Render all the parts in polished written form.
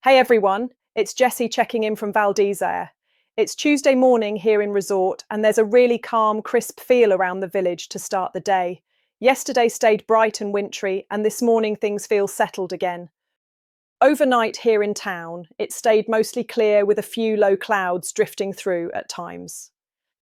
Hey everyone, it's Jessie checking in from Valdese. It's Tuesday morning here in resort and there's a really calm, crisp feel around the village to start the day. Yesterday stayed bright and wintry and this morning things feel settled again. Overnight here in town, it stayed mostly clear with a few low clouds drifting through at times.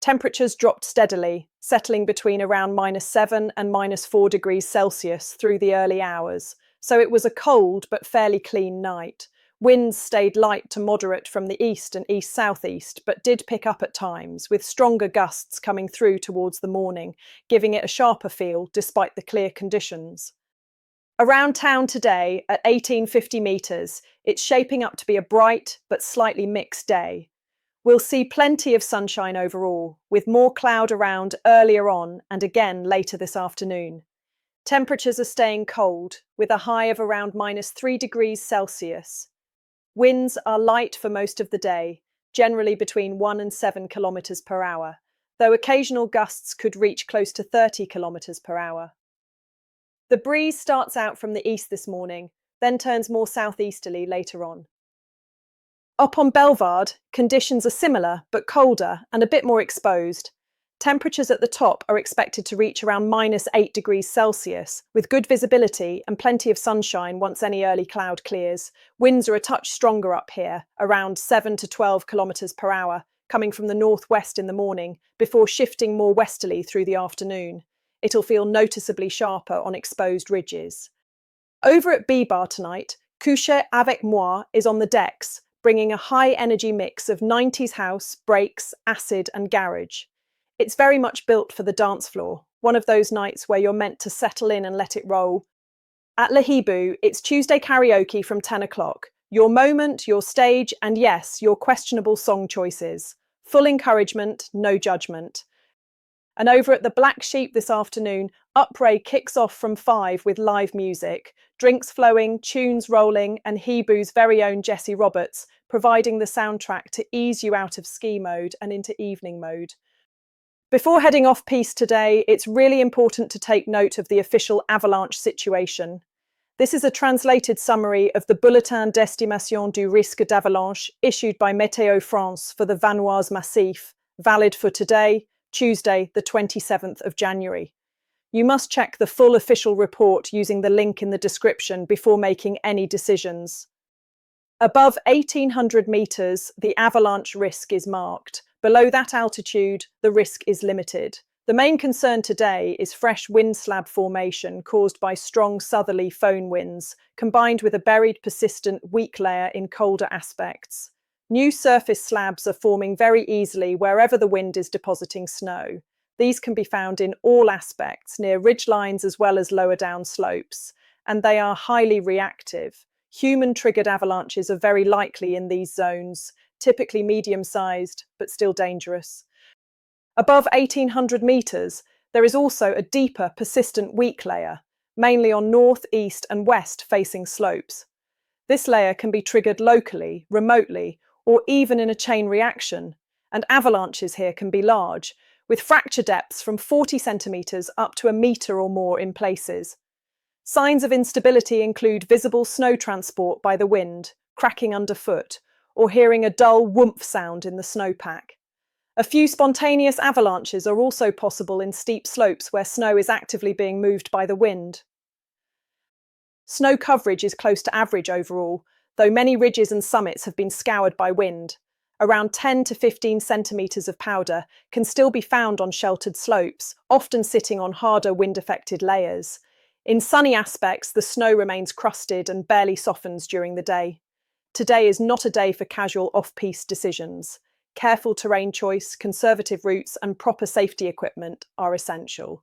Temperatures dropped steadily, settling between around -7 and -4 degrees Celsius through the early hours, so it was a cold but fairly clean night. Winds stayed light to moderate from the east and east-southeast, but did pick up at times, with stronger gusts coming through towards the morning, giving it a sharper feel despite the clear conditions. Around town today, at 1850 metres, it's shaping up to be a bright but slightly mixed day. We'll see plenty of sunshine overall, with more cloud around earlier on and again later this afternoon. Temperatures are staying cold, with a high of around -3 degrees Celsius. Winds are light for most of the day, generally between 1 and 7 kilometres per hour, though occasional gusts could reach close to 30 kilometres per hour. The breeze starts out from the east this morning, then turns more southeasterly later on. Up on Bellevarde, conditions are similar but colder and a bit more exposed. Temperatures at the top are expected to reach around -8 degrees Celsius, with good visibility and plenty of sunshine once any early cloud clears. Winds are a touch stronger up here, around 7 to 12 kilometres per hour, coming from the northwest in the morning, before shifting more westerly through the afternoon. It'll feel noticeably sharper on exposed ridges. Over at Bar tonight, Coucher avec moi is on the decks, bringing a high-energy mix of 90s house, breaks, acid and garage. It's very much built for the dance floor, one of those nights where you're meant to settle in and let it roll. At Hibou, it's Tuesday karaoke from 10 o'clock. Your moment, your stage, and yes, your questionable song choices. Full encouragement, no judgment. And over at the Black Sheep this afternoon, Après kicks off from 5 with live music, drinks flowing, tunes rolling, and Hibou's very own Jesse Roberts providing the soundtrack to ease you out of ski mode and into evening mode. Before heading off piste today, it's really important to take note of the official avalanche situation. This is a translated summary of the bulletin d'estimation du risque d'avalanche issued by Météo France for the Vanoise massif, valid for today, Tuesday, the 27th of January. You must check the full official report using the link in the description before making any decisions. Above 1,800 metres, the avalanche risk is marked. Below that altitude, the risk is limited. The main concern today is fresh wind slab formation caused by strong southerly foehn winds, combined with a buried persistent weak layer in colder aspects. New surface slabs are forming very easily wherever the wind is depositing snow. These can be found in all aspects, near ridgelines as well as lower down slopes, and they are highly reactive. Human-triggered avalanches are very likely in these zones, typically medium-sized, but still dangerous. Above 1,800 metres, there is also a deeper, persistent weak layer, mainly on north, east and west facing slopes. This layer can be triggered locally, remotely, or even in a chain reaction, and avalanches here can be large, with fracture depths from 40 centimetres up to a metre or more in places. Signs of instability include visible snow transport by the wind, cracking underfoot, or hearing a dull whoomph sound in the snowpack. A few spontaneous avalanches are also possible in steep slopes where snow is actively being moved by the wind. Snow coverage is close to average overall, though many ridges and summits have been scoured by wind. Around 10 to 15 centimetres of powder can still be found on sheltered slopes, often sitting on harder wind-affected layers. In sunny aspects, the snow remains crusted and barely softens during the day. Today is not a day for casual off-piste decisions. Careful terrain choice, conservative routes and proper safety equipment are essential.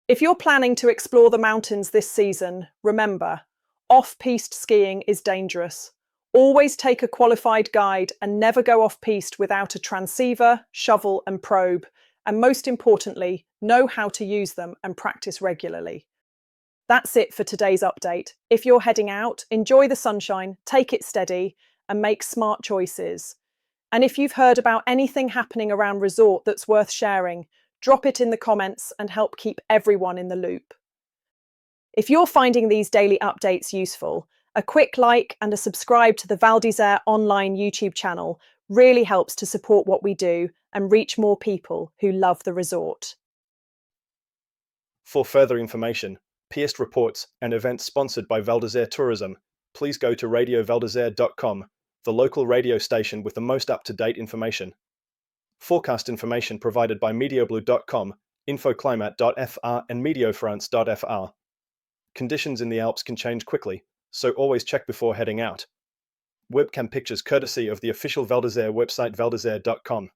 If you're planning to explore the mountains this season, remember, off-piste skiing is dangerous. Always take a qualified guide and never go off-piste without a transceiver, shovel and probe. And most importantly, know how to use them and practice regularly. That's it for today's update. If you're heading out, enjoy the sunshine, take it steady and make smart choices. And if you've heard about anything happening around resort that's worth sharing, drop it in the comments and help keep everyone in the loop. If you're finding these daily updates useful, A quick like and a subscribe to the Val d'Isère online YouTube channel really helps to support what we do and reach more people who love the resort. For further information, piste reports, and events sponsored by Val d'Isère Tourism, please go to radiovaldisere.com, the local radio station with the most up-to-date information. Forecast information provided by medioblue.com, infoclimat.fr and meteofrance.fr. Conditions in the Alps can change quickly, so always check before heading out. Webcam pictures courtesy of the official Val d'Isère website valdisere.com.